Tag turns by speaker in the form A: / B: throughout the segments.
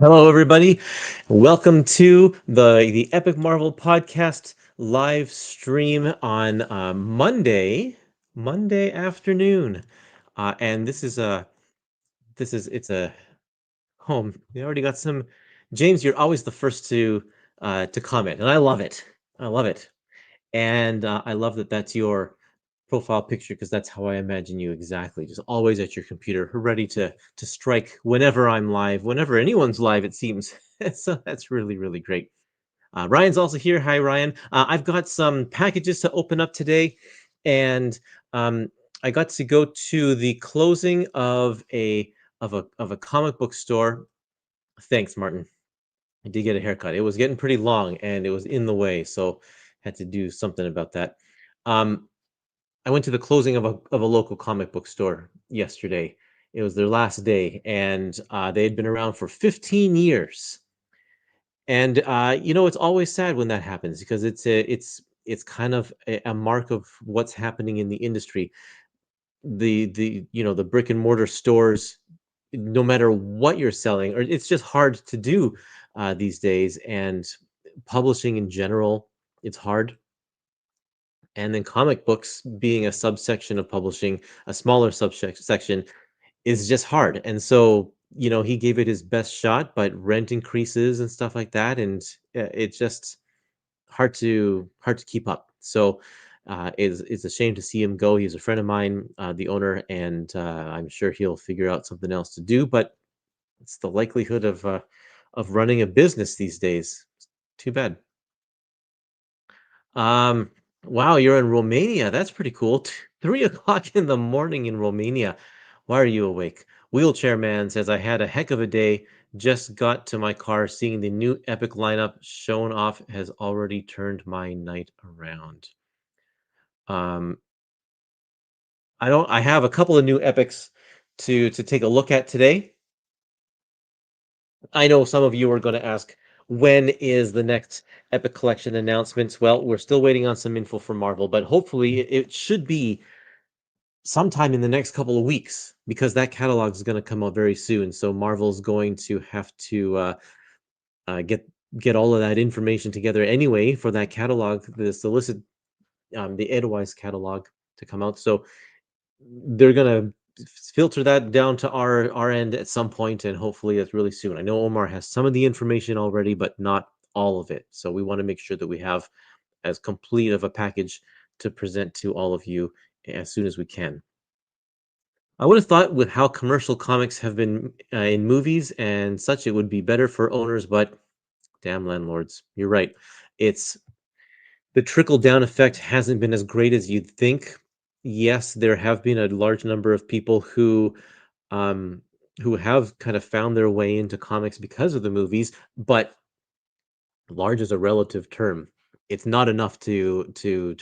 A: Hello, everybody. Welcome to the Epic Marvel Podcast live stream on Monday afternoon. And this is it's a home. We already got some. James, you're always the first to comment, and I love it. I love it, and I love that that's your profile picture because that's how I imagine you exactly. Just always at your computer, ready to strike whenever I'm live, whenever anyone's live. It seems so. That's really great. Ryan's also here. Hi, Ryan. I've got some packages to open up today, and um, I got to go to the closing of a comic book store. Thanks, Martin. I did get a haircut. It was getting pretty long, and it was in the way, so had to do something about that. Um, I went to the closing of a local comic book store yesterday. It was their last day, and they had been around for 15 years. And it's always sad when that happens because it's kind of a mark of what's happening in the industry. The brick and mortar stores, no matter what you're selling, or it's just hard to do these days, and publishing in general, it's hard. And then comic books being a subsection of publishing, a smaller subsection, is just hard. And so, he gave it his best shot, but rent increases and stuff like that, and it's just hard to keep up. So, it's a shame to see him go. He's a friend of mine, the owner, and I'm sure he'll figure out something else to do. But it's the likelihood of running a business these days. Too bad. Um, wow, you're in Romania. That's pretty cool. 3 o'clock in the morning in Romania. Why are you awake? Wheelchair Man says, I had a heck of a day. Just got to my car. Seeing the new Epic lineup shown off has already turned my night around. Um, I have a couple of new Epics to take a look at today. I know some of you are going to ask, when is the next Epic Collection announcements? Well, we're still waiting on some info from Marvel, but hopefully it should be sometime in the next couple of weeks because that catalog is going to come out very soon. So Marvel's going to have to uh, get get all of that information together anyway for that catalog, the solicit, the Edwise catalog to come out. So they're gonna filter that down to our end at some point, and hopefully it's really soon. I know Omar has some of the information already, but not all of it. So we want to make sure that we have as complete of a package to present to all of you as soon as we can. I would have thought with how commercial comics have been in movies and such, it would be better for owners, but damn landlords, you're right. It's the trickle down effect hasn't been as great as you'd think. Yes, there have been a large number of people um, who have kind of found their way into comics because of the movies, but large is a relative term. It's not enough to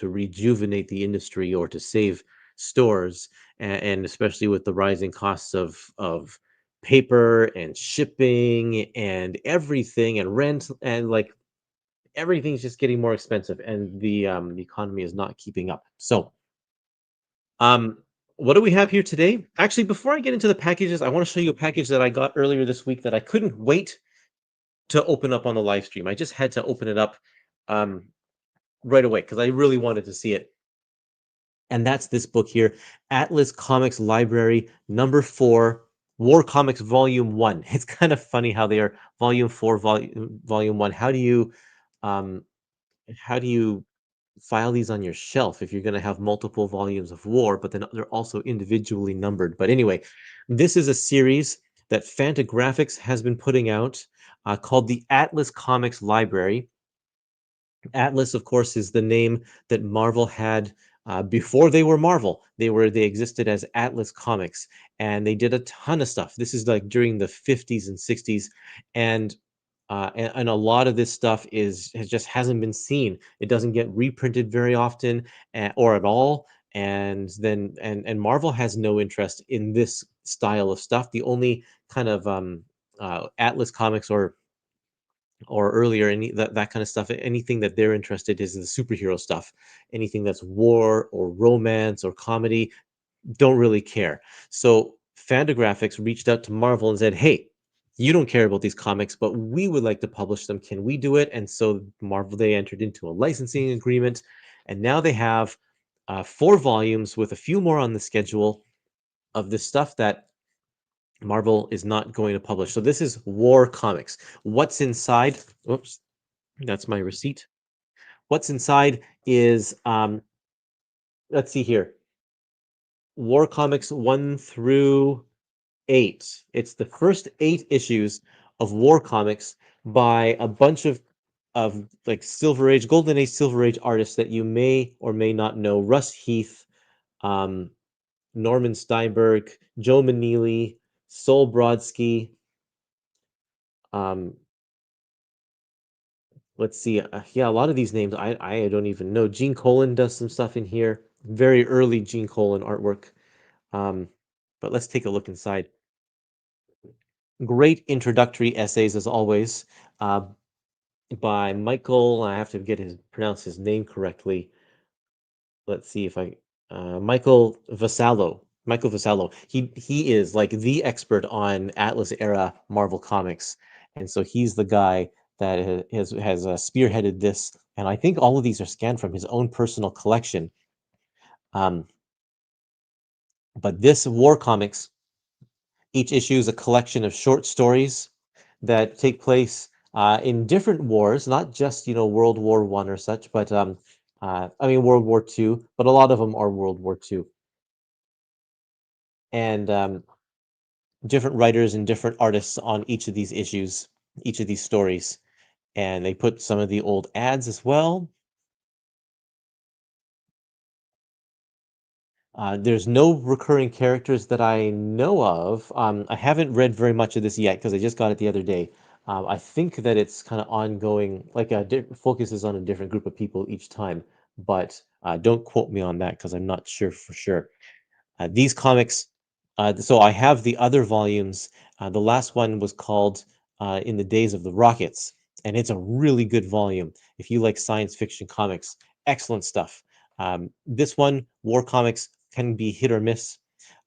A: rejuvenate the industry or to save stores, and especially with the rising costs of paper and shipping and everything and rent and like everything's just getting more expensive, and the economy is not keeping up. So, um, what do we have here today? Actually, before I get into the packages, I want to show you a package that I got earlier this week that I couldn't wait to open up on the live stream. I just had to open it up um, right away because I really wanted to see it. And that's this book here, Atlas Comics Library number 4, War Comics Volume 1. It's kind of funny how they are Volume 4, Volume 1. Um, how do you file these on your shelf if you're going to have multiple volumes of War, but then they're also individually numbered? But anyway, this is a series that Fantagraphics has been putting out called the Atlas Comics Library. Atlas, of course, is the name that Marvel had before they were Marvel. They existed as Atlas Comics, and they did a ton of stuff. This is like during the 50s and 60s, and and a lot of this stuff has just hasn't been seen. It doesn't get reprinted very often or at all. And Marvel has no interest in this style of stuff. The only kind of Atlas Comics or earlier any that kind of stuff, anything that they're interested is the superhero stuff. Anything that's war or romance or comedy, don't really care. So Fantagraphics reached out to Marvel and said, hey, you don't care about these comics, but we would like to publish them. Can we do it? And so Marvel, they entered into a licensing agreement, and now they have 4 volumes with a few more on the schedule of the stuff that Marvel is not going to publish. So this is War Comics. What's inside? Oops, that's my receipt. What's inside is let's see here. War Comics 1 through 8. It's the first 8 issues of War Comics by a bunch of like Silver Age, Golden Age, Silver Age artists that you may or may not know. Russ Heath, um, Norman Steinberg, Joe Maneely, Sol Brodsky. Um, let's see. Yeah, a lot of these names I don't even know. Gene Colan does some stuff in here. Very early Gene Colan artwork. Um, but let's take a look inside. Great introductory essays as always, uh, by Michael. I have to get his pronounce his name correctly. Let's see if I Michael Vasallo. Michael Vasallo. He is like the expert on Atlas era Marvel comics, and so he's the guy that has spearheaded this. And I think all of these are scanned from his own personal collection. Um, but this War Comics, each issue is a collection of short stories that take place in different wars, not just World War One or such, but I mean World War Two, but a lot of them are World War Two, and different writers and different artists on each of these issues, each of these stories, and they put some of the old ads as well. There's no recurring characters that I know of. I haven't read very much of this yet because I just got it the other day. I think that it's kind of ongoing, like focuses on a different group of people each time, but don't quote me on that because I'm not sure for sure. These comics, so I have the other volumes. The last one was called In the Days of the Rockets, and it's a really good volume. If you like science fiction comics, excellent stuff. This one, War Comics, can be hit or miss.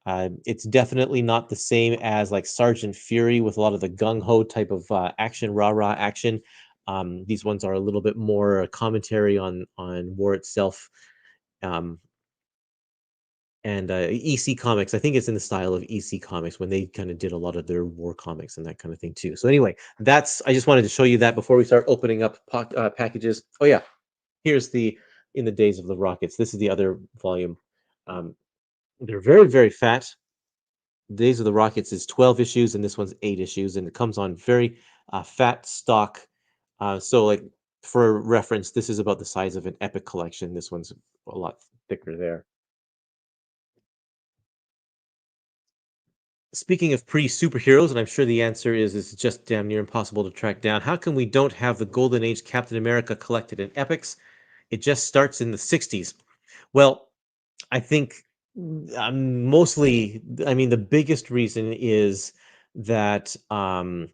A: It's definitely not the same as like Sergeant Fury with a lot of the gung ho type of action, rah rah action. These ones are a little bit more commentary on war itself. Um, and EC Comics. I think it's in the style of EC Comics when they kind of did a lot of their war comics and that kind of thing too. So anyway, that's I just wanted to show you that before we start opening up packages. Oh yeah, here's the In the Days of the Rockets. This is the other volume. Um, they're very fat. Days of the Rockets is 12 issues, and this one's 8 issues, and it comes on very fat stock. So like for reference, this is about the size of an Epic collection. This one's a lot thicker there. Speaking of pre-superheroes, and I'm sure the answer is it's just damn near impossible to track down. How come we don't have the Golden Age Captain America collected in epics? It just starts in the 60s. Well, I think mostly, I mean, the biggest reason is that the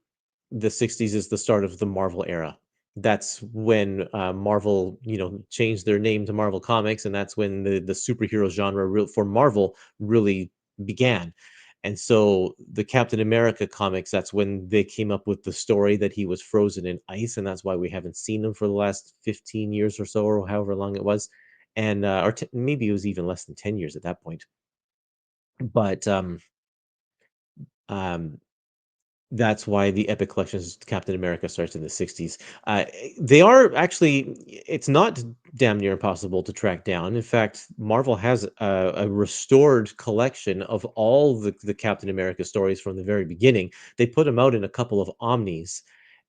A: 60s is the start of the Marvel era. That's when Marvel, changed their name to Marvel Comics, and that's when the superhero genre for Marvel really began. And so the Captain America comics, that's when they came up with the story that he was frozen in ice, and that's why we haven't seen him for the last 15 years or so, or however long it was. And or maybe it was even less than 10 years at that point. But um, that's why the Epic Collections Captain America starts in the 60s. They are actually, it's not damn near impossible to track down. In fact, Marvel has a restored collection of all the Captain America stories from the very beginning. They put them out in a couple of omnis.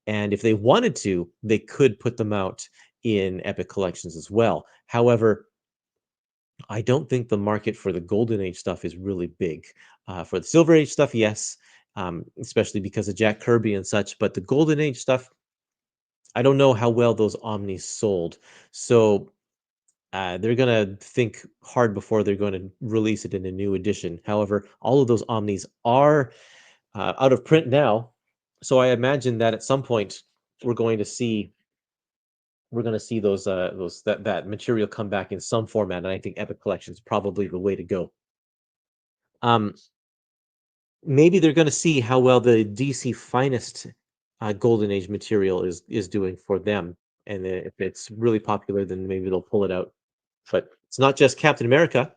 A: And if they wanted to, they could put them out in Epic Collections as well. However, I don't think the market for the Golden Age stuff is really big. For the Silver Age stuff, yes, especially because of Jack Kirby and such. But the Golden Age stuff, I don't know how well those Omnis sold. So they're going to think hard before they're going to release it in a new edition. However, all of those Omnis are out of print now. So I imagine that at some point we're going to see those that material come back in some format, and I think Epic Collection is probably the way to go. Um, maybe they're gonna see how well the DC Finest, Golden Age material is doing for them, and if it's really popular, then maybe they'll pull it out. But it's not just Captain America,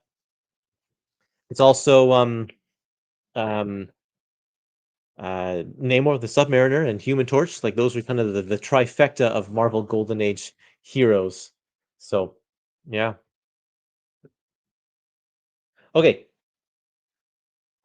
A: it's also, um, Namor the Submariner and Human Torch, like, those are kind of the trifecta of Marvel Golden Age heroes. So, yeah. Okay,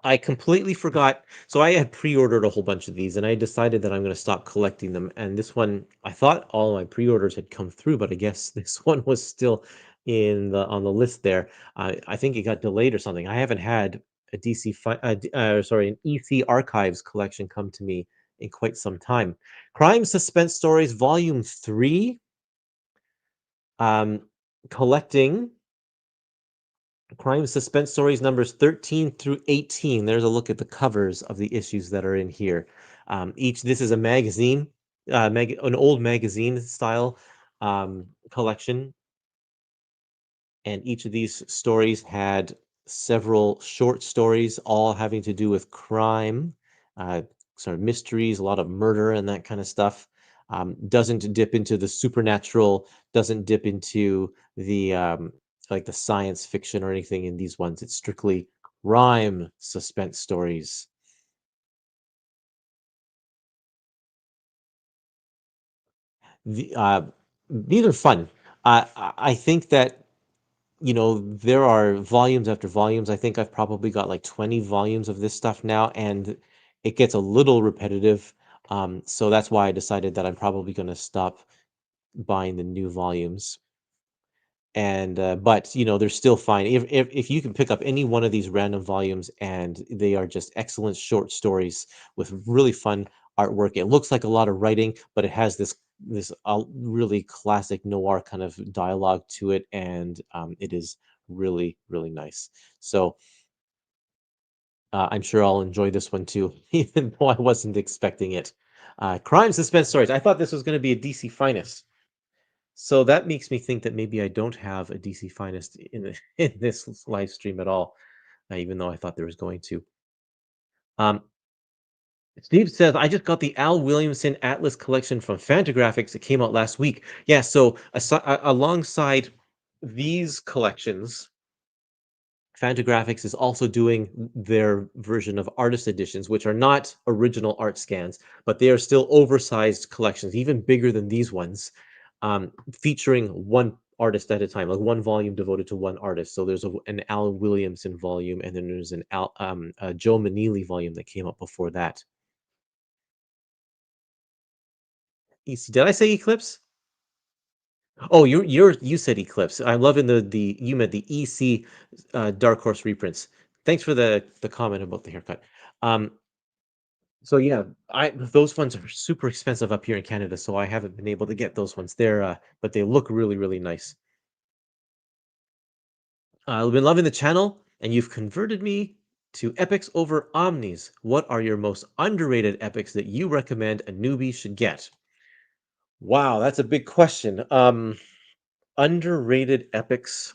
A: I completely forgot. So I had pre-ordered a whole bunch of these, and I decided that I'm going to stop collecting them. And this one, I thought all my pre-orders had come through, but I guess this one was still in the on the list there. I think it got delayed or something. I haven't had a sorry, an EC Archives collection come to me in quite some time. Crime Suspense Stories Volume 3, um, collecting Crime Suspense Stories numbers 13 through 18. There's a look at the covers of the issues that are in here. Each this is a magazine, an old magazine style collection, and each of these stories had several short stories, all having to do with crime, uh, sort of mysteries, a lot of murder and that kind of stuff. Doesn't dip into the supernatural, doesn't dip into the like the science fiction or anything in these ones. It's strictly crime suspense stories. The, these are fun. I think that there are volumes after volumes. I think I've probably got like 20 volumes of this stuff now, and it gets a little repetitive. So that's why I decided that I'm probably going to stop buying the new volumes. And but they're still fine. If you can pick up any one of these random volumes, and they are just excellent short stories with really fun artwork. It looks like a lot of writing, but it has this really classic noir kind of dialogue to it, and it is really really nice. So I'm sure I'll enjoy this one too, even though I wasn't expecting it. Crime suspense stories. I thought this was going to be a DC Finest. So that makes me think that maybe I don't have a DC Finest in this live stream at all, even though I thought there was going to. Um, Steve says, I just got the Al Williamson Atlas collection from Fantagraphics. It came out last week. Yeah, so alongside these collections, Fantagraphics is also doing their version of artist editions, which are not original art scans, but they are still oversized collections, even bigger than these ones, featuring one artist at a time, like one volume devoted to one artist. So there's an Al Williamson volume, and then there's a Joe Maneely volume that came out before that. Did I say Eclipse? Oh, you said Eclipse. I'm loving the you meant the EC Dark Horse reprints. Thanks for the comment about the haircut. Um, so yeah, I those ones are super expensive up here in Canada, so I haven't been able to get those ones. But they look really really nice. I've been loving the channel, and you've converted me to epics over omnis. What are your most underrated epics that you recommend a newbie should get? Wow, that's a big question. Underrated epics.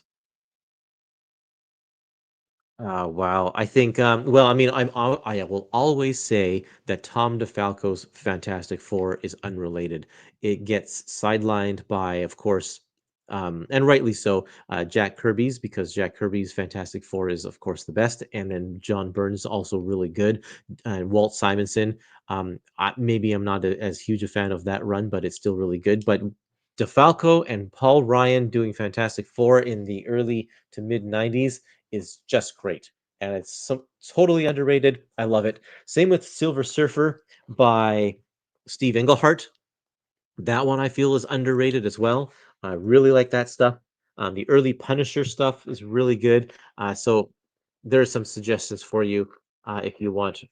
A: Wow. I think, well, I mean, I will always say that Tom DeFalco's Fantastic Four is unrelated. It gets sidelined by, of course, and rightly so, Jack Kirby's, because Jack Kirby's Fantastic Four is, of course, the best. And then John Byrne's also really good. And Walt Simonson, maybe I'm not as huge a fan of that run, but it's still really good. But DeFalco and Paul Ryan doing Fantastic Four in the early to mid 90s is just great, and it's totally underrated. I love it. Same with Silver Surfer by Steve Englehart. That one I feel is underrated as well. I really like that stuff. The early Punisher stuff is really good. So there are some suggestions for you if you want.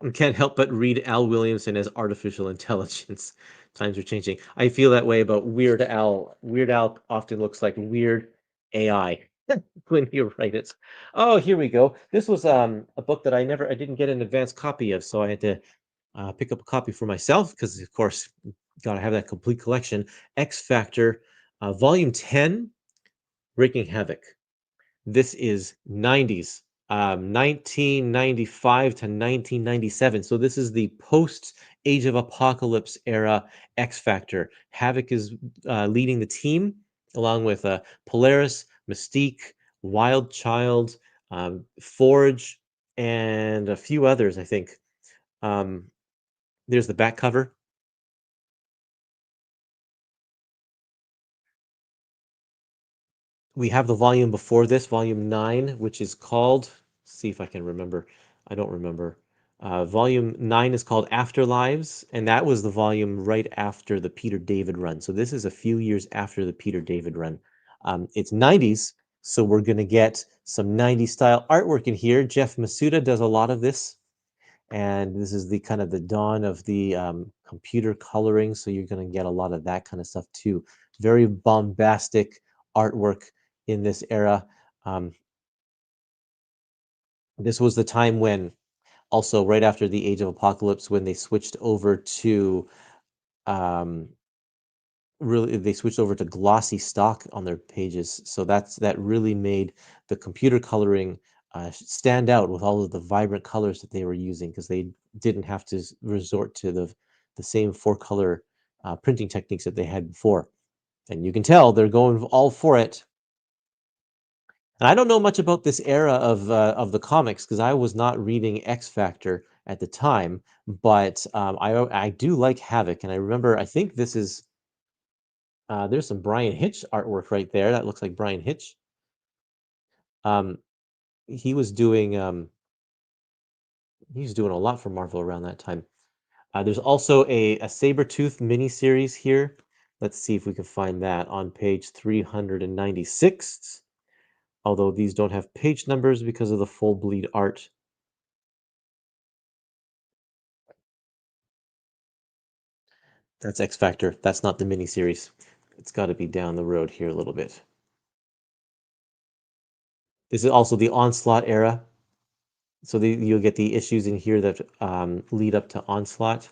A: I can't help but read Al Williamson as artificial intelligence. Times are changing. I feel that way about Weird Al. Weird Al often looks like weird AI when you write it. Oh, here we go. This was a book that I didn't get an advance copy of, so I had to pick up a copy for myself because, of course, got to have that complete collection. X Factor, Volume 10. Wreaking Havoc. This is 90s, 1995 to 1997. So this is the post Age of Apocalypse era X Factor. Havoc is leading the team along with Polaris, Mystique, Wild Child, Forge, and a few others, I think. Um, there's the back cover. We have the volume before this, volume 9, which is called, see if I can remember. I don't remember. Volume 9 is called Afterlives, and that was the volume right after the Peter David run. So this is a few years after the Peter David run. It's 90s, so we're going to get some 90s style artwork in here. Jeff Masuda does a lot of this, and this is the kind of the dawn of the computer coloring, so you're going to get a lot of that kind of stuff too. Very bombastic artwork in this era. Um, this was the time when, also right after the Age of Apocalypse, when they switched over to um, really they switched over to glossy stock on their pages. So that really made the computer coloring stand out with all of the vibrant colors that they were using, because they didn't have to resort to the same four color printing techniques that they had before. And you can tell they're going all for it. And I don't know much about this era of the comics because I was not reading X Factor at the time, but I do like Havoc, and I remember I think this is there's some Brian Hitch artwork right there. That looks like Brian Hitch. Um, he was doing he was doing a lot for Marvel around that time. There's also a Sabretooth miniseries here. Let's see if we can find that on page 396. Although these don't have page numbers because of the full bleed art. That's X Factor. That's not the miniseries. It's got to be down the road here a little bit. This is also the Onslaught era. So you'll get the issues in here that lead up to Onslaught.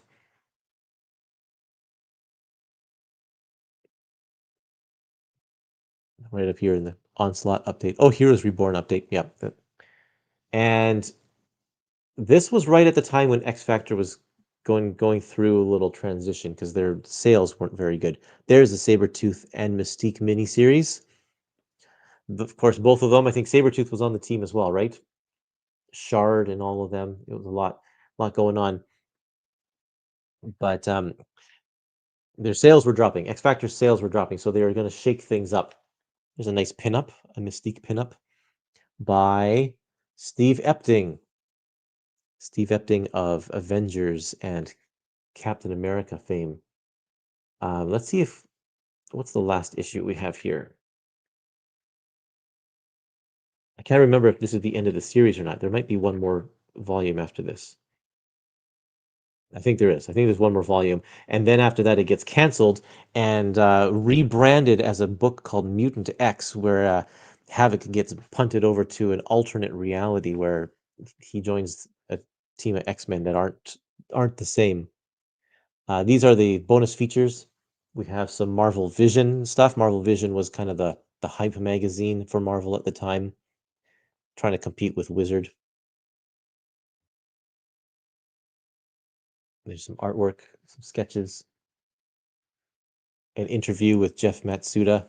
A: Right up here in the Onslaught update. Oh, Heroes Reborn update. Yep. And this was right at the time when X Factor was going through a little transition because their sales weren't very good. There's the Sabretooth and Mystique miniseries. Of course, both of them. I think Sabretooth was on the team as well, right? Shard and all of them. It was a lot going on. But their sales were dropping. X Factor's sales were dropping, so they were going to shake things up. There's a nice pinup, a Mystique pinup by Steve Epting. Steve Epting of Avengers and Captain America fame. Let's see if what's the last issue we have here. I can't remember if this is the end of the series or not. There might be one more volume after this. I think there is. I think there's one more volume, and then after that, it gets canceled and rebranded as a book called Mutant X, where Havoc gets punted over to an alternate reality where he joins a team of X-Men that aren't the same. These are the bonus features. We have some Marvel Vision stuff. Marvel Vision was kind of the hype magazine for Marvel at the time, trying to compete with Wizard. There's some artwork, some sketches, an interview with Jeff Matsuda,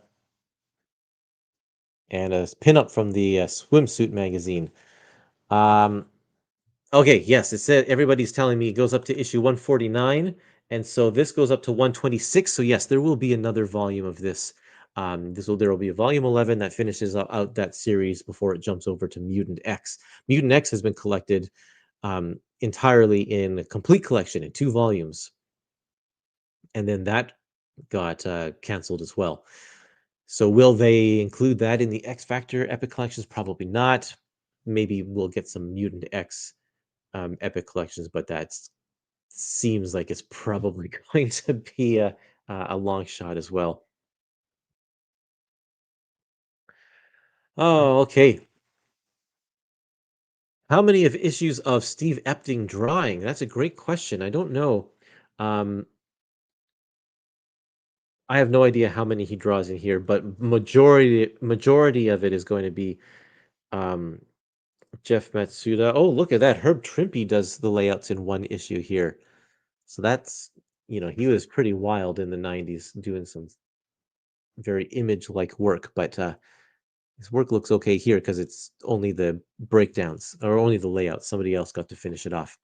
A: and a pinup from the swimsuit magazine. Um, okay, yes, it said everybody's telling me it goes up to issue 149, and so this goes up to 126. So yes, there will be another volume of this. There will be a volume 11 that finishes out that series before it jumps over to Mutant X. Mutant X has been collected entirely in a complete collection in 2 volumes, and then that got canceled as well. So will they include that in the X Factor Epic Collections? Probably not. Maybe we'll get some Mutant X Epic Collections, but that seems like it's probably going to be a long shot as well. Oh, okay. How many of issues of Steve Epting drawing? That's a great question. I don't know. Um, I have no idea how many he draws in here, but majority of it is going to be um, Jeff Matsuda. Oh, look at that! Herb Trimpe does the layouts in one issue here. So that's, he was pretty wild in the 90s doing some very image-like work, but his work looks okay here because it's only the breakdowns or only the layouts. Somebody else got to finish it off.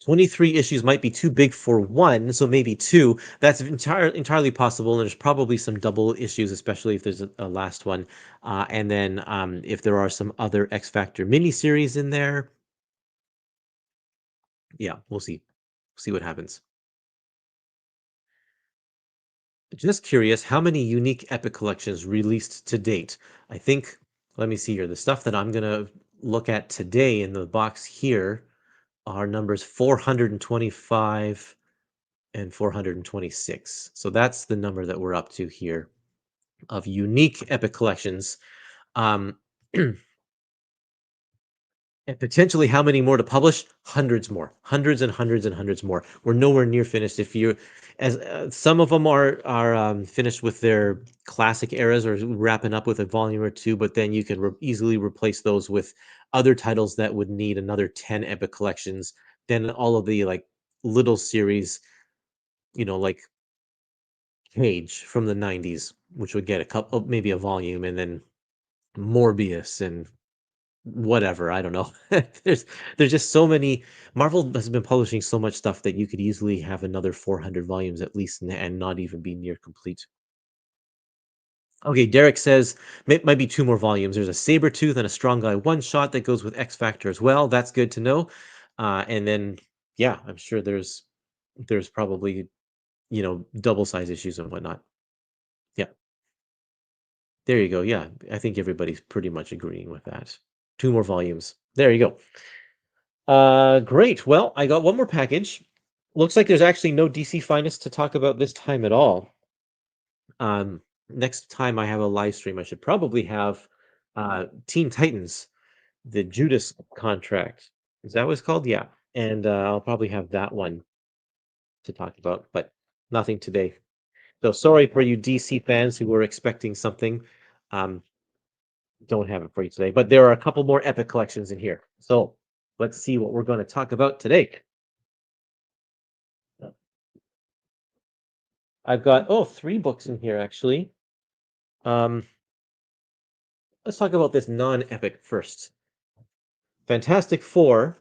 A: 23 issues might be too big for one, so maybe two. That's entirely possible. And there's probably some double issues, especially if there's a last one. And then if there are some other X Factor miniseries in there, yeah, we'll see. See what happens. Just curious, how many unique Epic collections released to date? I think, let me see here. The stuff that I'm gonna look at today in the box here are numbers 425 and 426. So that's the number that we're up to here of unique Epic collections. Um, And potentially how many more to publish? Hundreds more. Hundreds and hundreds and hundreds more. We're nowhere near finished. If you as some of them are finished with their classic eras or wrapping up with a volume or two, but then you can easily replace those with other titles that would need another 10 epic collections. Then all of the like little series, like Cage from the 90s, which would get a couple, maybe a volume, and then Morbius and whatever, I don't know. There's just so many. Marvel has been publishing so much stuff that you could easily have another 400 volumes at least and not even be near complete. Okay, Derek says might be two more volumes. There's a Sabretooth and a Strong Guy one shot that goes with X Factor as well. That's good to know. And then yeah, I'm sure there's probably double size issues and whatnot. Yeah, there you go. Yeah, I think everybody's pretty much agreeing with that. Two more volumes. There you go. Great. Well, I got one more package. Looks like there's actually no DC Finest to talk about this time at all. Next time I have a live stream, I should probably have Teen Titans, the Judas contract. Is that what it's called? Yeah. And I'll probably have that one to talk about, but nothing today. So sorry for you DC fans who were expecting something. Um, don't have it for you today, but there are a couple more epic collections in here. So let's see what we're going to talk about today. I've got three books in here actually. Um, let's talk about this non-epic first. Fantastic Four,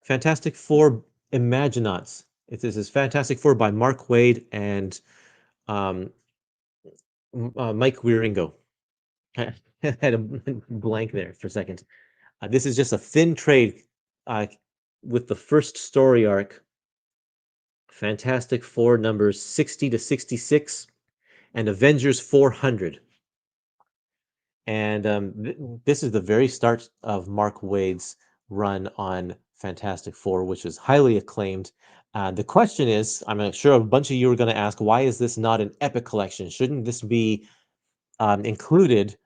A: Fantastic Four Imaginauts. This is Fantastic Four by Mark Waid and um, Mike Wieringo. I had a blank there for a second. This is just a thin trade uh, with the first story arc, Fantastic Four numbers 60 to 66, and Avengers 400. And this is the very start of Mark Waid's run on Fantastic Four, which is highly acclaimed. The question is, I'm sure a bunch of you are going to ask, why is this not an epic collection? Shouldn't this be included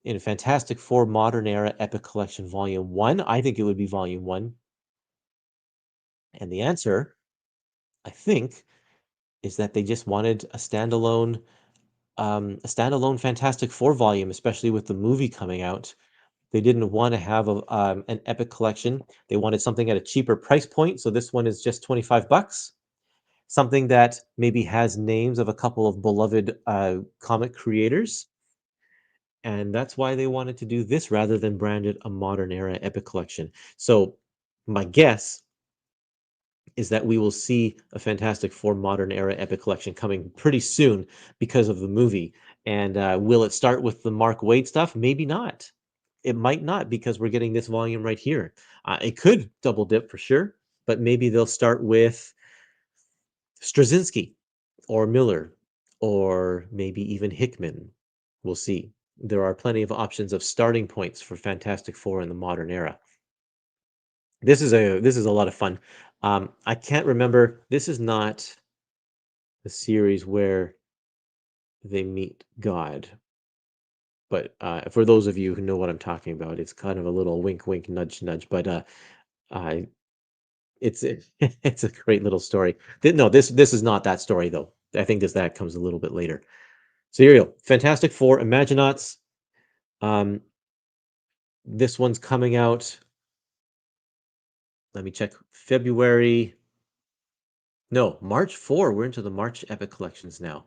A: in Fantastic Four Modern Era Epic Collection Volume 1? I think it would be Volume 1. And the answer, I think, is that they just wanted a standalone Fantastic Four volume, especially with the movie coming out. They didn't want to have an epic collection. They wanted something at a cheaper price point. So this one is just 25 bucks. Something that maybe has names of a couple of beloved comic creators. And that's why they wanted to do this rather than brand it a modern era epic collection. So my guess is that we will see a Fantastic Four modern era epic collection coming pretty soon because of the movie. And will it start with the Mark Waid stuff? Maybe not. It might not because we're getting this volume right here. It could double dip for sure, but maybe they'll start with Straczynski or Miller or maybe even Hickman. We'll see. There are plenty of options of starting points for Fantastic Four in the modern era. This is a lot of fun. I can't remember. This is not the series where they meet God, but for those of you who know what I'm talking about, it's kind of a little wink, wink, nudge, nudge. But I It's it's a great little story. No, this is not that story though. I think that comes a little bit later. So here you go. Fantastic Four, Imaginauts. Um, this one's coming out. Let me check. February. No, March 4. We're into the March Epic Collections now.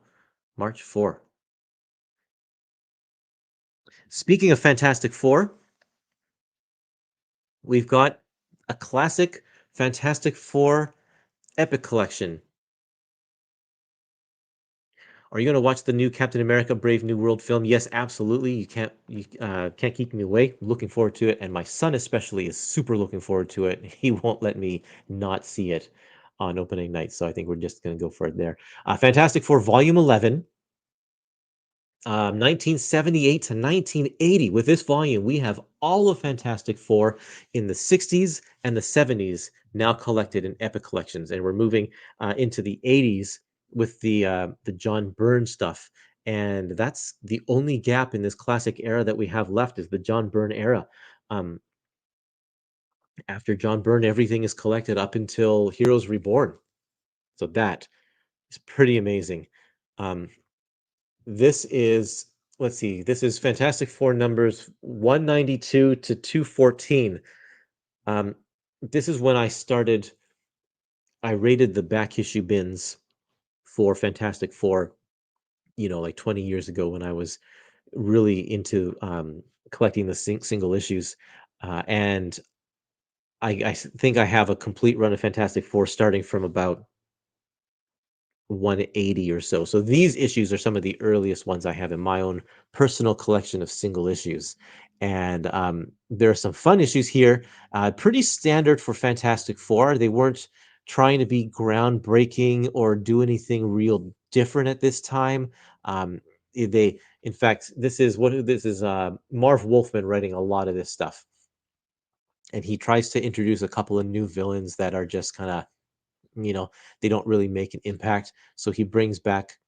A: March 4. Speaking of Fantastic Four, we've got a classic Fantastic Four Epic Collection. Are you going to watch the new Captain America: Brave New World film? Yes, absolutely. You can't keep me away. Looking forward to it, and my son especially is super looking forward to it. He won't let me not see it on opening night, so I think we're just going to go for it there. Fantastic Four Volume 11. 1978 to 1980. With this volume, we have all of Fantastic Four in the 60s and the 70s now collected in Epic Collections, and we're moving into the 80s with the John Byrne stuff. And that's the only gap in this classic era that we have left is the John Byrne era. Um, After John Byrne, everything is collected up until Heroes Reborn. So that is pretty amazing. Um, This is, let's see, this is Fantastic Four numbers 192 to 214. Um, this is when I raided the back issue bins for Fantastic Four, like 20 years ago when I was really into collecting the single issues. And think I have a complete run of Fantastic Four starting from about 180 or so. So these issues are some of the earliest ones I have in my own personal collection of single issues. And there are some fun issues here, pretty standard for Fantastic Four. They weren't trying to be groundbreaking or do anything real different at this time. In fact, this is Marv Wolfman writing a lot of this stuff, and he tries to introduce a couple of new villains that are just kind of you know, they don't really make an impact. So he brings back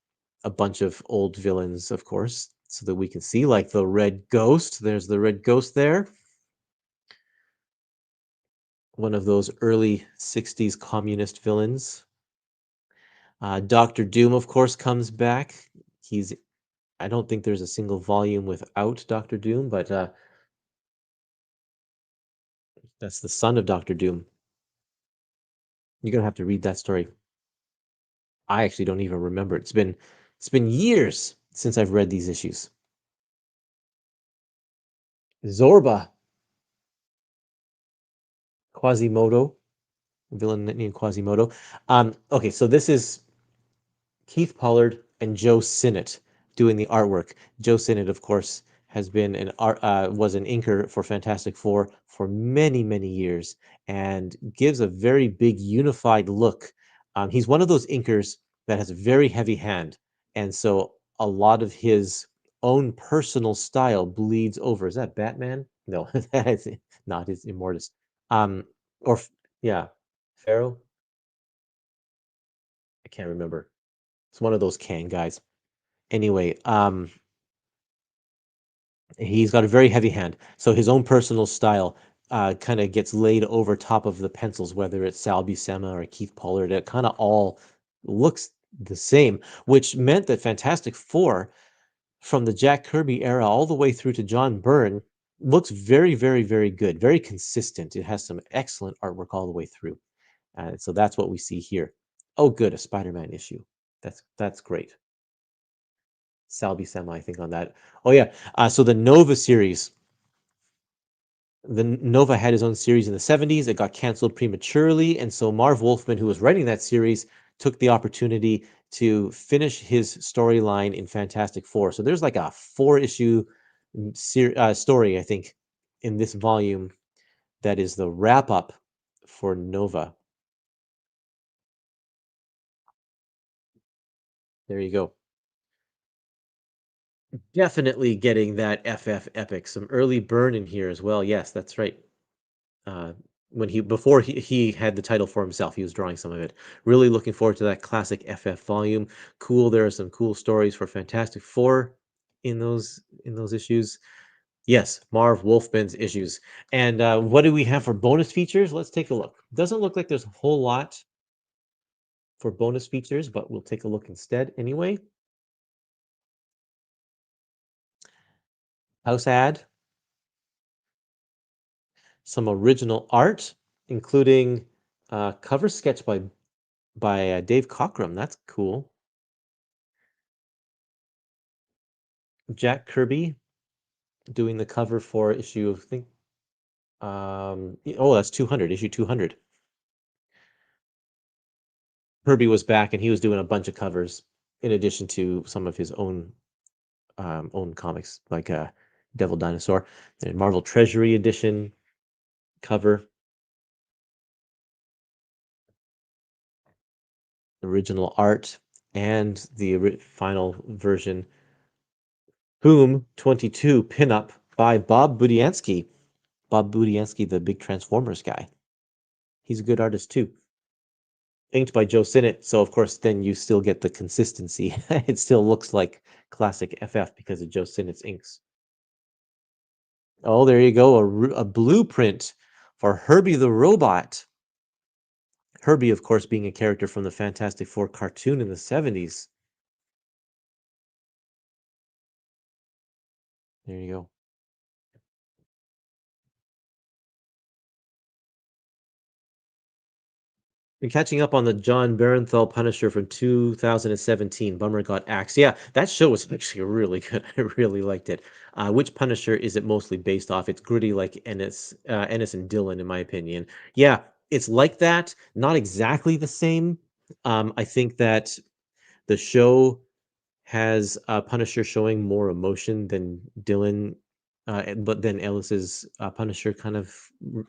A: a bunch of old villains, of course, so that we can see, like the Red Ghost. There's the Red Ghost there, one of those early 60s communist villains. Doctor Doom, of course, comes back. He's, I don't think there's a single volume without Doctor Doom, but that's the son of Doctor Doom. You're gonna have to read that story. I actually don't even remember. It's been years since I've read these issues. Zorba, Quasimodo, villain named Quasimodo. Okay, so this is Keith Pollard and Joe Sinnott doing the artwork. Joe Sinnott, of course, has been was an inker for Fantastic Four for many, many years, and gives a very big unified look. He's one of those inkers that has a very heavy hand, and so a lot of his own personal style bleeds over. Is that Batman? No, that's not his Immortus. Um, or yeah, Pharaoh. I can't remember. It's one of those can guys. Anyway, he's got a very heavy hand, so his own personal style kind of gets laid over top of the pencils, whether it's Sal Buscema or Keith Pollard. It kind of all looks the same, which meant that Fantastic Four, from the Jack Kirby era all the way through to John Byrne, looks very, very, very good, very consistent. It has some excellent artwork all the way through. So that's what we see here. Oh, good, a Spider-Man issue. That's great. Sal Buscema, I think, on that. Oh yeah. So the Nova had his own series in the 70s. It got canceled prematurely, and so Marv Wolfman, who was writing that series, took the opportunity to finish his storyline in Fantastic Four. So there's like a 4-issue story, I think, in this volume that is the wrap up for Nova. There you go. Definitely getting that FF epic. Some early Burn in here as well. Yes, that's right. uh, when before he had the title for himself, he was drawing some of it. Really looking forward to that classic FF volume. Cool. There are some cool stories for Fantastic Four in those issues. Yes, Marv Wolfman's issues. And what do we have for bonus features? Let's take a look. Doesn't look like there's a whole lot for bonus features, but we'll take a look instead anyway. House ad, some original art, including cover sketch by Dave Cockrum. That's cool. Jack Kirby doing the cover for issue of, I think, oh, that's 200, issue 200. Kirby was back and he was doing a bunch of covers in addition to some of his own comics like Devil Dinosaur and Marvel Treasury Edition cover, original art, and the final version. Whom 22 pinup by Bob Budiansky. Bob Budiansky, the big Transformers guy. He's a good artist too. Inked by Joe Sinnott, so of course then you still get the consistency. It still looks like classic FF because of Joe Sinnott's inks. Oh, there you go, a blueprint for Herbie the Robot. Herbie, of course, being a character from the Fantastic Four cartoon in the 70s. There you go. Been catching up on the John Barenthal Punisher from 2017. Bummer got axed. Yeah, that show was actually really good. I really liked it. Which Punisher is it mostly based off? It's gritty like Ennis and Dillon, in my opinion. Yeah, it's like that. Not exactly the same. I think that the show has Punisher showing more emotion than Dylan, but then Ellis's Punisher kind of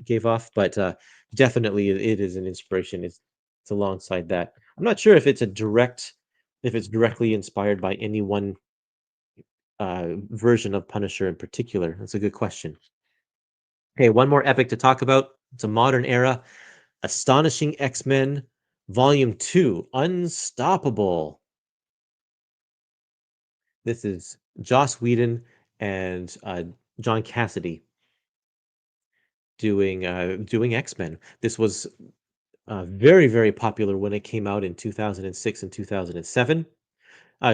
A: gave off. But definitely, it is an inspiration. It's alongside that. I'm not sure if if it's directly inspired by any one version of Punisher in particular. That's a good question. Okay, one more epic to talk about. It's a modern era. Astonishing X-Men, Volume 2, Unstoppable. This is Joss Whedon and John Cassidy doing X-Men. This was very, very popular when it came out in 2006 and 2007.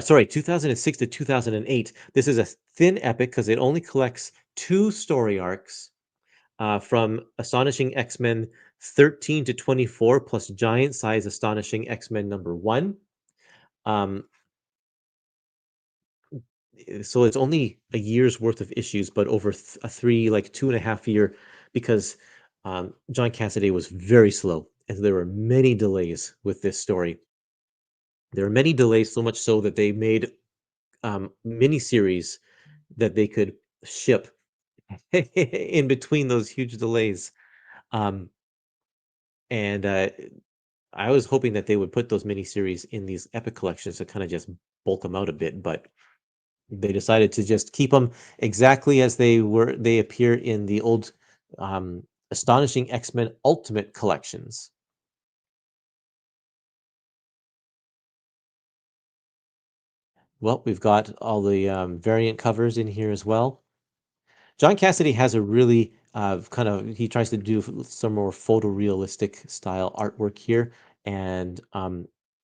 A: Sorry, 2006 to 2008. This is a thin epic because it only collects two story arcs from Astonishing X-Men 13 to 24 plus giant size Astonishing X-Men number one. Um, so it's only a year's worth of issues, but over a three, like 2.5 year, because John Cassaday was very slow, and there were many delays with this story. There were many delays, so much so that they made miniseries that they could ship in between those huge delays. Um, and I was hoping that they would put those miniseries in these epic collections to kind of just bulk them out a bit, but they decided to just keep them exactly as they appear in the old Astonishing X-Men Ultimate collections. Well, we've got all the variant covers in here as well. John Cassidy has a really he tries to do some more photorealistic style artwork here, and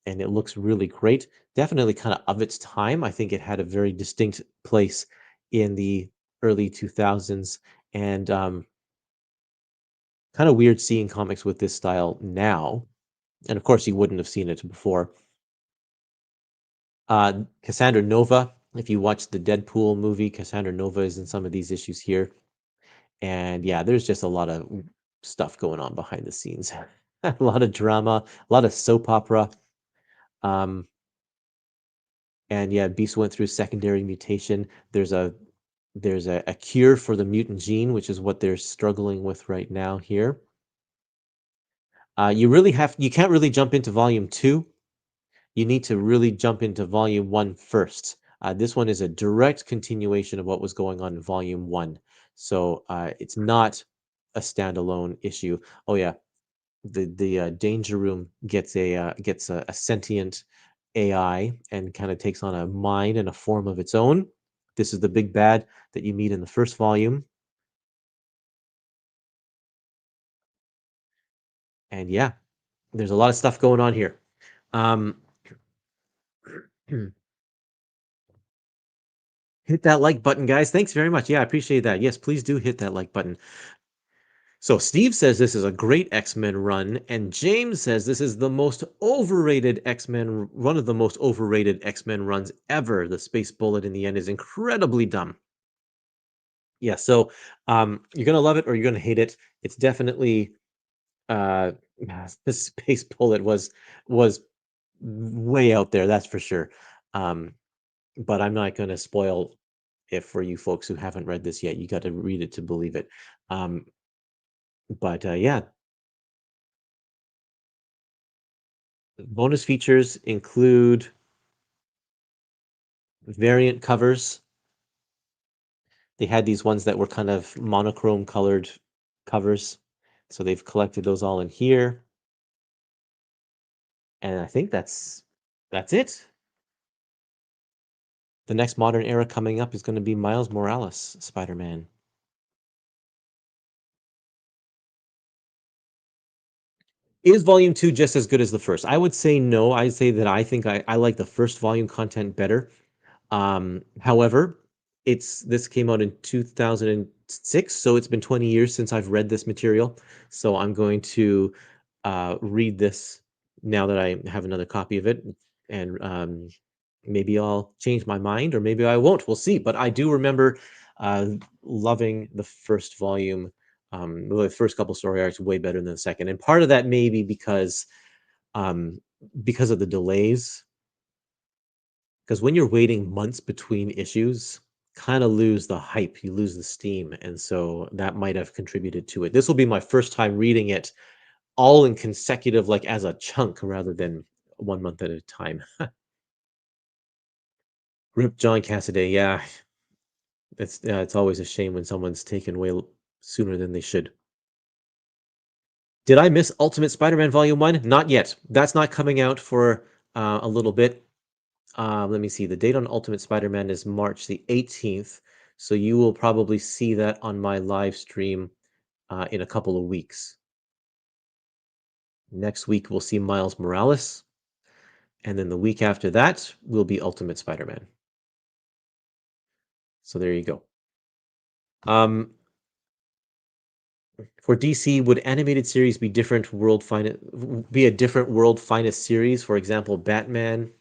A: it looks really great. Definitely kind of its time. I think it had a very distinct place in the early 2000s, and kind of weird seeing comics with this style now. And of course, you wouldn't have seen it before. Cassandra Nova, if you watch the Deadpool movie, Cassandra Nova is in some of these issues here. And yeah, there's just a lot of stuff going on behind the scenes. A lot of drama, a lot of soap opera. Um, and yeah, Beast went through secondary mutation. There's a cure for the mutant gene, which is what they're struggling with right now here. You can't really jump into volume 2. You need to really jump into volume 1 first. This one is a direct continuation of what was going on in volume 1. So it's not a standalone issue. Oh yeah, the Danger Room gets a sentient AI and kind of takes on a mind and a form of its own. This is the big bad that you meet in the first volume. And yeah, there's a lot of stuff going on here. Um, hit that like button, guys. Thanks very much. Yeah, I appreciate that. Yes, please do hit that like button. So Steve says this is a great X-Men run, and James says this is the most overrated X-Men, one of the most overrated X-Men runs ever. The Space Bullet in the end is incredibly dumb. Yeah, so you're gonna love it or you're gonna hate it. It's definitely uh the Space Bullet was way out there, that's for sure. Um, but I'm not gonna spoil it for you folks who haven't read this yet. You got to read it to believe it. Um, but yeah, bonus features include variant covers. They had these ones that were kind of monochrome colored covers. So they've collected those all in here. And I think that's it. The next modern era coming up is going to be Miles Morales Spider-Man. Is volume 2 just as good as the first? I would say no. I'd say that I think I like the first volume content better. However, this came out in 2006, so it's been 20 years since I've read this material. So I'm going to read this now that I have another copy of it, and maybe I'll change my mind, or maybe I won't. We'll see. But I do remember loving the first volume. Well, the first couple story arcs way better than the second, and part of that may be um, because of the delays, because when you're waiting months between issues, kind of lose the hype, you lose the steam, and so that might have contributed to it. This will be my first time reading it all in consecutive, like as a chunk rather than 1 month at a time. Rip John Cassaday, yeah, it's always a shame when someone's taken away sooner than they should. Did I miss Ultimate Spider-Man Volume 1? Not yet. That's not coming out for a little bit. Let me see. The date on Ultimate Spider-Man is March the 18th, so you will probably see that on my live stream in a couple of weeks. Next week, we'll see Miles Morales, and then the week after that will be Ultimate Spider-Man. So there you go. Um, for DC, would animated series be be a different world finest series? For example, Batman.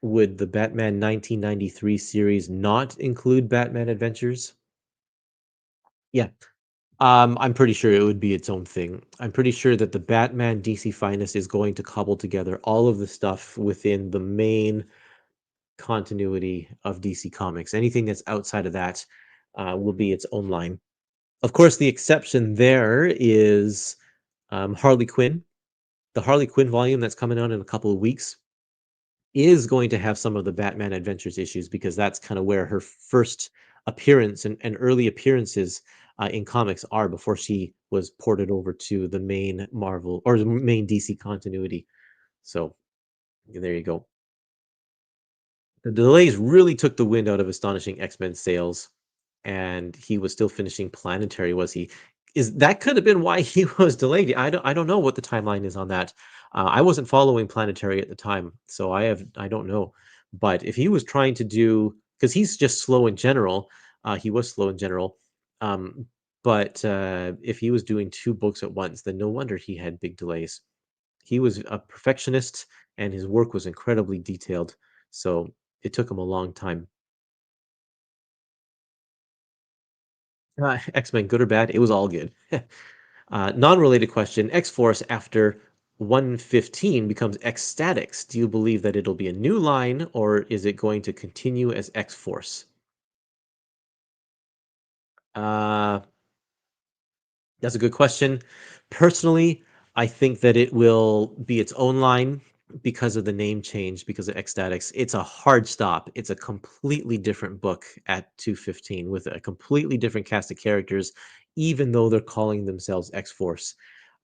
A: Would the Batman 1993 series not include Batman Adventures? Yeah, I'm pretty sure it would be its own thing. I'm pretty sure that the Batman DC Finest is going to cobble together all of the stuff within the main continuity of DC Comics. Anything that's outside of that will be its own line. Of course, the exception there is Harley Quinn. The Harley Quinn volume that's coming out in a couple of weeks is going to have some of the Batman Adventures issues because that's kind of where her first appearance and early appearances in comics are before she was ported over to the main Marvel or the main DC continuity. So there you go. The delays really took the wind out of Astonishing X-Men sales, and he was still finishing Planetary, was he? Is that could have been why he was delayed. I don't know what the timeline is on that. I wasn't following Planetary at the time, so I don't know. But if he was trying to do, because he's just slow in general, he was slow in general. Um, but if he was doing two books at once, then no wonder he had big delays. He was a perfectionist, and his work was incredibly detailed. So it took him a long time. X-Men, good or bad? It was all good. Non-related question: X-Force after 115 becomes X-Statix. Do you believe that it'll be a new line, or is it going to continue as X-Force? Uh, that's a good question. Personally, I think that it will be its own line because of the name change, because of Ecstatics. It's a hard stop. It's a completely different book at 215 with a completely different cast of characters, even though they're calling themselves X Force.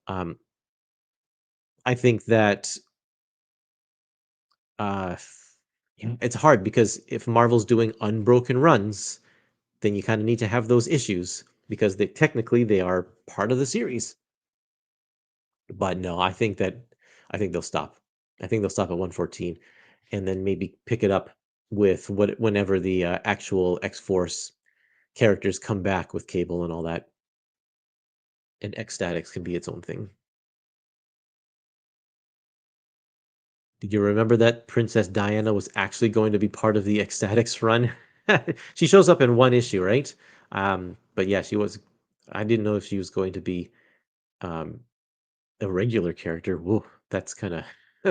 A: Um, I think that uh, It's hard because if Marvel's doing unbroken runs, then you kind of need to have those issues because they technically they are part of the series. But no, I think they'll stop. I think they'll stop at 114 and then maybe pick it up with whenever the actual X-Force characters come back with Cable and all that. And X-Statix can be its own thing. Did you remember that Princess Diana was actually going to be part of the Ecstatics run? She shows up in one issue, right? But yeah, she was. I didn't know if she was going to be um, a regular character. Whoa, that's kind of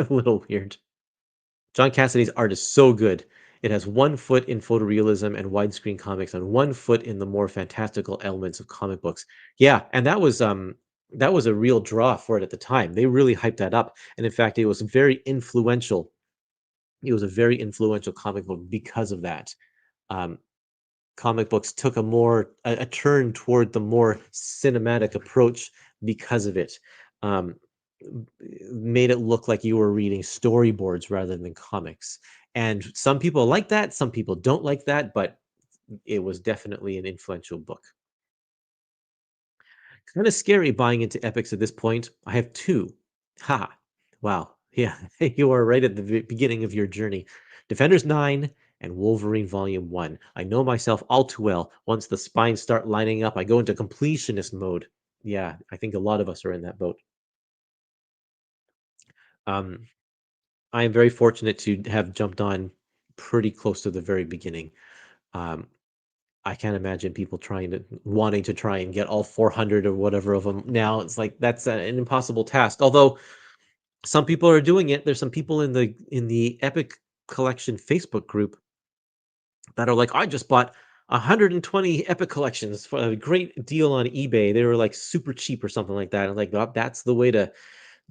A: a little weird. John Cassidy's art is so good. It has one foot in photorealism and widescreen comics, and one foot in the more fantastical elements of comic books. Yeah, and that was a real draw for it at the time. They really hyped that up, and in fact, it was very influential. It was a very influential comic book because of that. Um, Comic books took a turn toward the more cinematic approach because of it. Um, Made it look like you were reading storyboards rather than comics. And some people like that, some people don't like that, but it was definitely an influential book. Kind of scary buying into epics at this point. I have two. Ha. Wow. Yeah, you are right at the beginning of your journey. Defenders 9 and Wolverine Volume 1. I know myself all too well. Once the spines start lining up, I go into completionist mode. Yeah, I think a lot of us are in that boat. Um, I am very fortunate to have jumped on pretty close to the very beginning. Um, I can't imagine people wanting to try and get all 400 or whatever of them now. It's like that's an impossible task. Although some people are doing it. There's some people in the Epic Collection Facebook group that are like, I just bought 120 Epic Collections for a great deal on eBay. They were like super cheap or something like that. And like, "Oh, that's the way to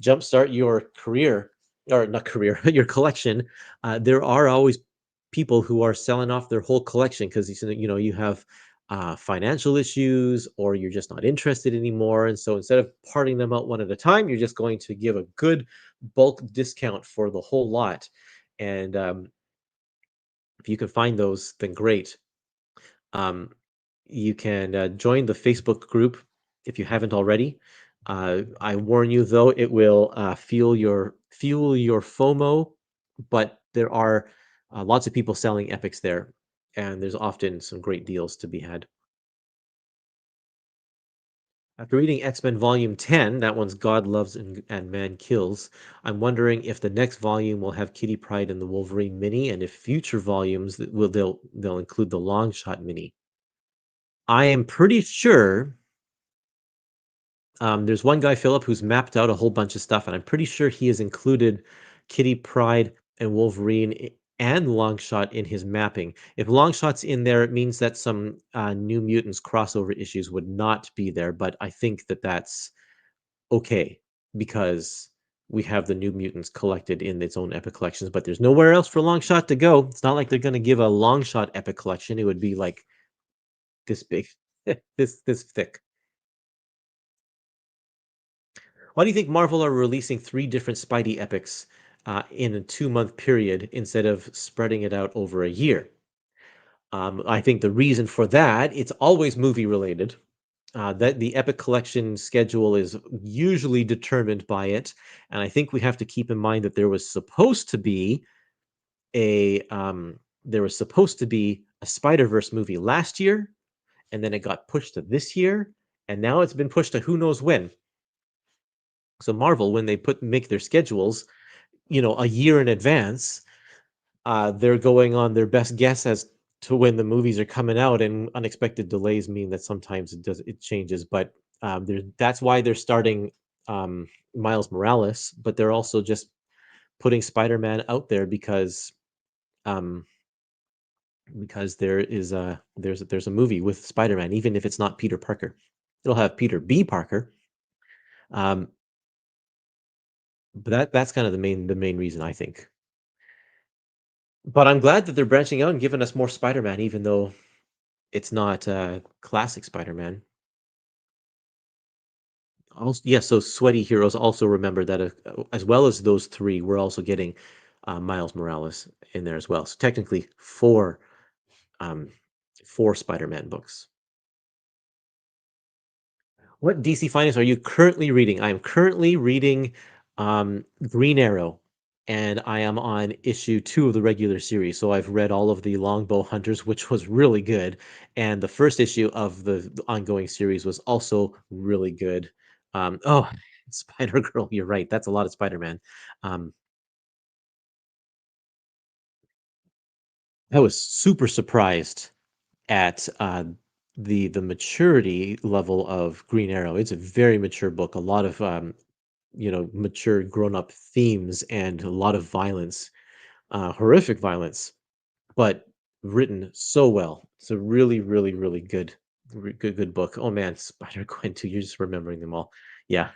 A: jumpstart your career or not career, your collection." There are always people who are selling off their whole collection because you have financial issues or you're just not interested anymore. And so instead of parting them out one at a time, you're just going to give a good bulk discount for the whole lot. And if you can find those, then great. Um, you can join the Facebook group if you haven't already. I warn you, though, it will fuel your FOMO, but there are lots of people selling epics there, and there's often some great deals to be had. After reading X-Men Volume 10, that one's God Loves and Man Kills, I'm wondering if the next volume will have Kitty Pryde and the Wolverine mini, and if future volumes they'll include the Long Shot mini. I am pretty sure. There's one guy, Philip, who's mapped out a whole bunch of stuff, and I'm pretty sure he has included Kitty Pryde and Wolverine and Longshot in his mapping. If Longshot's in there, it means that some New Mutants crossover issues would not be there, but I think that that's okay because we have the New Mutants collected in its own epic collections, but there's nowhere else for Longshot to go. It's not like they're going to give a Longshot epic collection. It would be like this big, this thick. Why do you think Marvel are releasing three different Spidey epics in a 2 month period instead of spreading it out over a year? I think the reason for that, it's always movie related. That the Epic Collection schedule is usually determined by it, and I think we have to keep in mind that there was supposed to be a Spider Verse movie last year, and then it got pushed to this year, and now it's been pushed to who knows when. So Marvel, when they make their schedules, a year in advance, they're going on their best guess as to when the movies are coming out, and unexpected delays mean that sometimes it changes. But that's why they're starting Miles Morales, but they're also just putting Spider-Man out there um, because there's a movie with Spider-Man, even if it's not Peter Parker. It'll have Peter B. Parker. Um, but that's kind of the main reason I think. But I'm glad that they're branching out and giving us more Spider-Man, even though it's not classic Spider-Man. Also, yeah, so Sweaty Heroes also remember that as well as those three, we're also getting Miles Morales in there as well. So technically, um, 4 Spider-Man books. What DC Finest are you currently reading? I am currently reading Green Arrow, and I am on issue 2 of the regular series. So I've read all of the Longbow Hunters, which was really good, and the first issue of the ongoing series was also really good. Oh, Spider Girl, you're right. That's a lot of Spider-Man. Um, I was super surprised at the maturity level of Green Arrow. It's a very mature book. A lot of mature grown up themes and a lot of violence, horrific violence, but written so well. It's a really, really, really good, good book. Oh man, Spider Gwen too. You're just remembering them all. Yeah,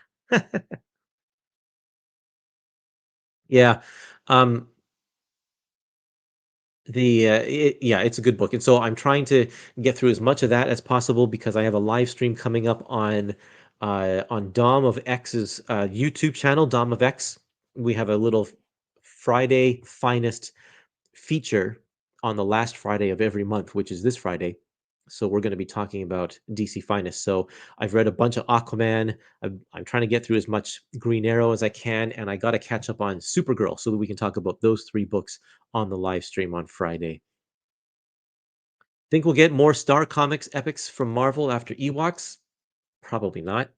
A: yeah. Um, yeah, it's a good book, and so I'm trying to get through as much of that as possible because I have a live stream coming up on Dom of X's YouTube channel, Dom of X. We have a little Friday finest feature on the last Friday of every month, which is this Friday. So we're going to be talking about DC Finest. So I've read a bunch of Aquaman. I'm trying to get through as much Green Arrow as I can, and I got to catch up on Supergirl so that we can talk about those 3 books on the live stream on Friday. Think we'll get more Star Comics epics from Marvel after Ewoks? Probably not.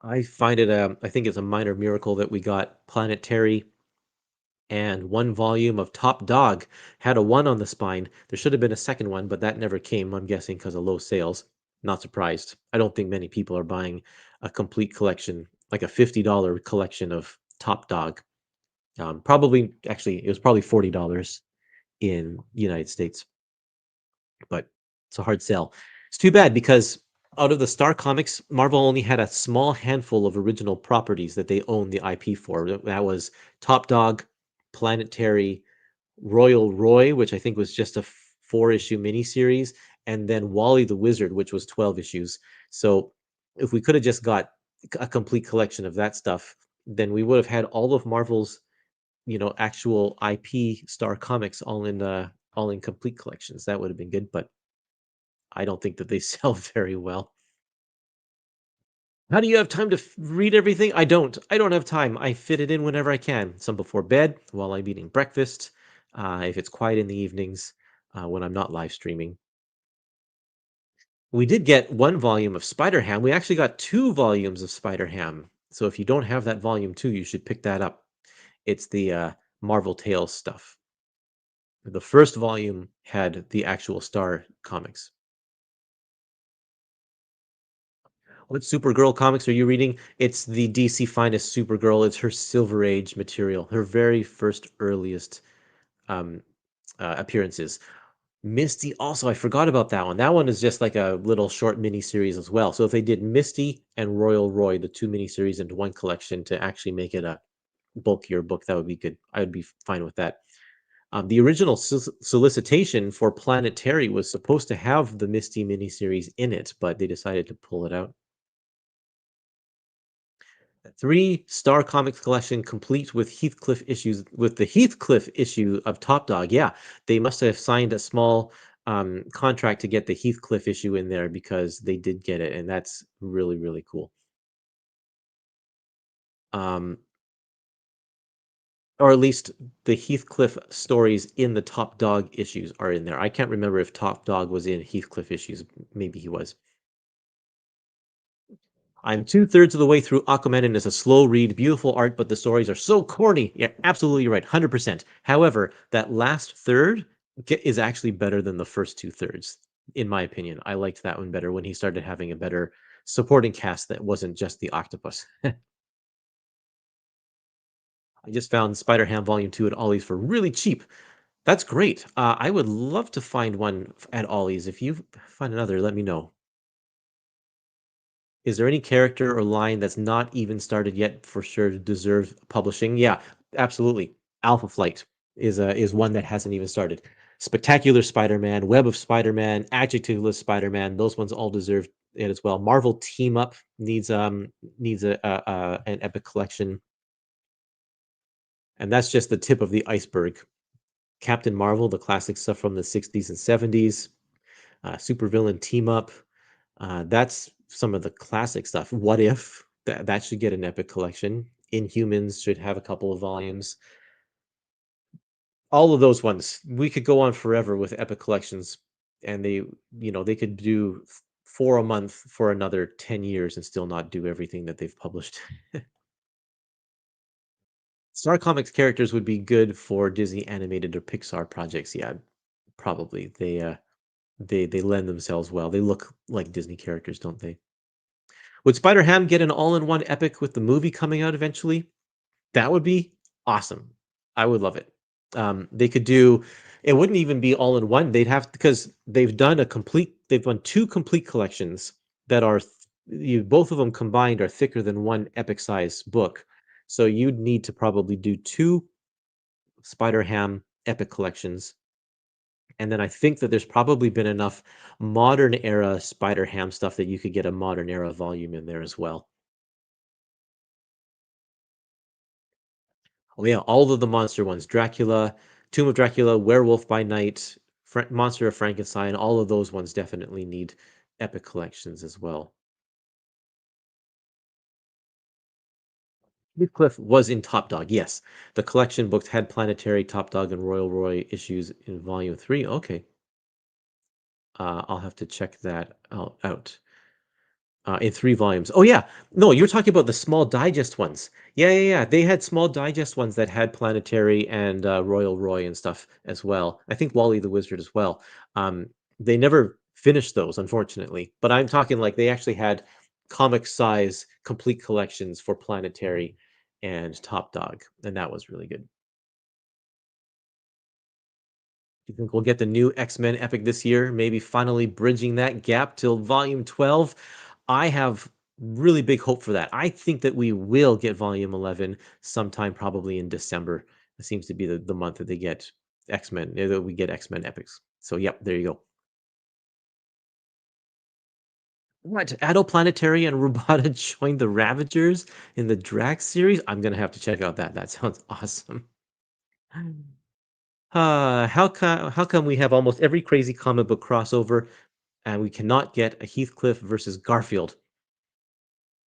A: I find it. I think it's a minor miracle that we got Planetary and 1 volume of Top Dog. Had a 1 on the spine. There should have been a second one, but that never came, I'm guessing, because of low sales. Not surprised. I don't think many people are buying a complete collection, like a $50 collection of Top Dog. Probably, actually, it was probably $40 in the United States, but it's a hard sell. It's too bad because out of the Star Comics, Marvel only had a small handful of original properties that they own the IP for. That was Top Dog, Planetary, Royal Roy, which I think was just a 4-issue miniseries, and then Wally the Wizard, which was 12 issues. So if we could have just got a complete collection of that stuff, then we would have had all of Marvel's, actual IP Star Comics all in complete collections. That would have been good, but I don't think that they sell very well. How do you have time to read everything? I don't. I don't have time. I fit it in whenever I can. Some before bed, while I'm eating breakfast, if it's quiet in the evenings, when I'm not live streaming. We did get 1 volume of Spider Ham. We actually got 2 volumes of Spider Ham. So if you don't have that volume 2, you should pick that up. It's the Marvel Tales stuff. The first volume had the actual Star comics. What Supergirl comics are you reading? It's the DC Finest Supergirl. It's her Silver Age material, her very first earliest um, appearances. Misty, also, I forgot about that one. That one is just like a little short mini series as well. So if they did Misty and Royal Roy, the 2 miniseries into one collection to actually make it a bulkier book, that would be good. I would be fine with that. The original solicitation for Planetary was supposed to have the Misty miniseries in it, but they decided to pull it out. 3 Star Comics collection complete with Heathcliff issues with the Heathcliff issue of Top Dog. Yeah, they must have signed a small contract to get the Heathcliff issue in there because they did get it, and that's really, really cool. Um, or at least the Heathcliff stories in the Top Dog issues are in there. I can't remember if Top Dog was in Heathcliff issues. Maybe he was. I'm 2/3 of the way through Aquaman, and it's a slow read, beautiful art, but the stories are so corny. Yeah, absolutely right, 100%. However, that last third is actually better than the first 2/3, in my opinion. I liked that one better when he started having a better supporting cast that wasn't just the octopus. I just found Spider-Ham Volume 2 at Ollie's for really cheap. That's great. I would love to find one at Ollie's. If you find another, let me know. Is there any character or line that's not even started yet for sure deserves publishing? Yeah, absolutely. Alpha Flight is one that hasn't even started. Spectacular Spider-Man, Web of Spider-Man, Adjectiveless Spider-Man, those ones all deserve it as well. Marvel Team Up needs an epic collection. And that's just the tip of the iceberg. Captain Marvel, the classic stuff from the 60s and 70s, supervillain team up. That's some of the classic stuff. What If? That should get an epic collection. Inhumans should have a couple of volumes. All of those ones. We could go on forever with epic collections, and they could do four a month for another 10 years and still not do everything that they've published. Star Comics characters would be good for Disney animated or Pixar projects. Yeah, probably. They lend themselves well. They look like Disney characters, don't they? Would Spider-Ham get an all-in-one epic with the movie coming out eventually? That would be awesome. I would love it. They could do it wouldn't even be all in one. They'd have because they've done two complete collections that are both of them combined are thicker than one epic size book. So you'd need to probably do two Spider-Ham epic collections. And then I think that there's probably been enough modern era Spider-Ham stuff that you could get a modern era volume in there as well. Oh yeah, all of the monster ones: Dracula, Tomb of Dracula, Werewolf by Night, Monster of Frankenstein. All of those ones definitely need epic collections as well. Heathcliff was in Top Dog, yes. The collection books had Planetary, Top Dog, and Royal Roy issues in Volume 3. Okay, I'll have to check that out. In 3 volumes. Oh, yeah. No, you're talking about the small digest ones. Yeah, yeah, yeah. They had small digest ones that had Planetary and Royal Roy and stuff as well. I think Wally the Wizard as well. They never finished those, unfortunately. But I'm talking like they actually had comic size complete collections for Planetary and Top Dog, and that was really good. You think we'll get the new X-Men epic this year? Maybe finally bridging that gap till volume 12? I have really big hope for that. I think that we will get volume 11 sometime probably in December. It seems to be the month that they get X-Men, that we get X-Men epics. So, yep, there you go. What? Adoplanetary and Robota joined the Ravagers in the Drax series? I'm gonna have to check out that. That sounds awesome. How come we have almost every crazy comic book crossover and we cannot get a Heathcliff versus Garfield?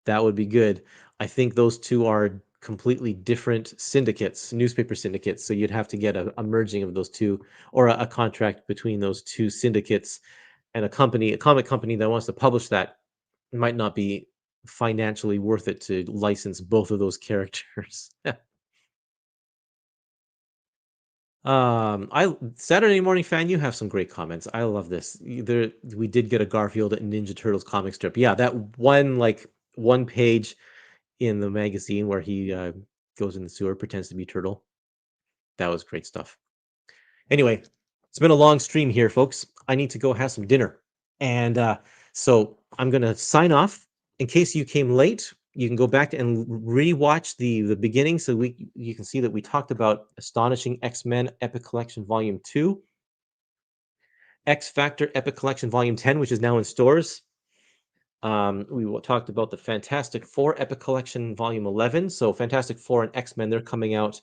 A: That would be good. I think those two are completely different syndicates, newspaper syndicates. So you'd have to get a merging of those two, or a contract between those two syndicates, and a comic company that wants to publish that might not be financially worth it to license both of those characters. I Saturday Morning Fan, you have some great comments. I love this. We did get a Garfield and Ninja Turtles comic strip. Yeah, that one like one page in the magazine where he goes in the sewer, pretends to be Turtle. That was great stuff. Anyway, it's been a long stream here, folks. I need to go have some dinner, and so I'm gonna sign off. In case you came late, you can go back and rewatch the beginning, so you can see that we talked about Astonishing X-Men Epic Collection Volume 2, X Factor Epic Collection Volume 10, which is now in stores. We talked about the Fantastic Four Epic Collection Volume 11. So Fantastic Four and X-Men, they're coming out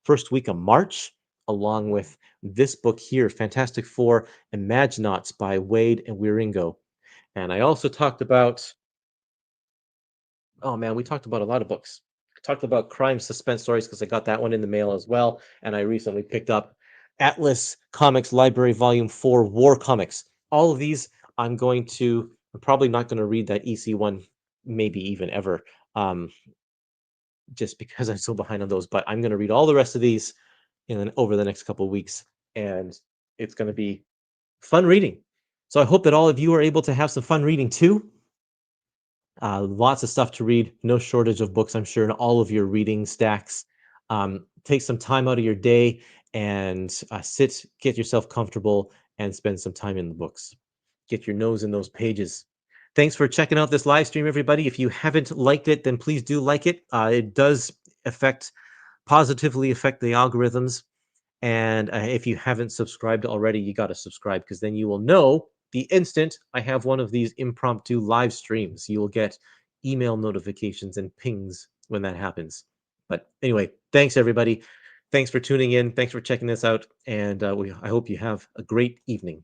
A: first week of March, along with this book here, Fantastic Four Imaginauts by Wade and Wieringo. And I also talked about, oh man, we talked about a lot of books. I talked about crime suspense stories because I got that one in the mail as well. And I recently picked up Atlas Comics Library Volume 4 War Comics. All of these I'm probably not going to read that EC one, maybe even ever, just because I'm so behind on those. But I'm going to read all the rest of these over the next couple of weeks. And it's going to be fun reading. So I hope that all of you are able to have some fun reading too. Lots of stuff to read, no shortage of books, I'm sure, in all of your reading stacks. Take some time out of your day and get yourself comfortable, and spend some time in the books. Get your nose in those pages. Thanks for checking out this live stream, everybody. If you haven't liked it, then please do like it. It does positively affect the algorithms. And if you haven't subscribed already, you got to subscribe, because then you will know the instant I have one of these impromptu live streams. You will get email notifications and pings when that happens. But anyway, thanks everybody. Thanks for tuning in. Thanks for checking this out, and I hope you have a great evening.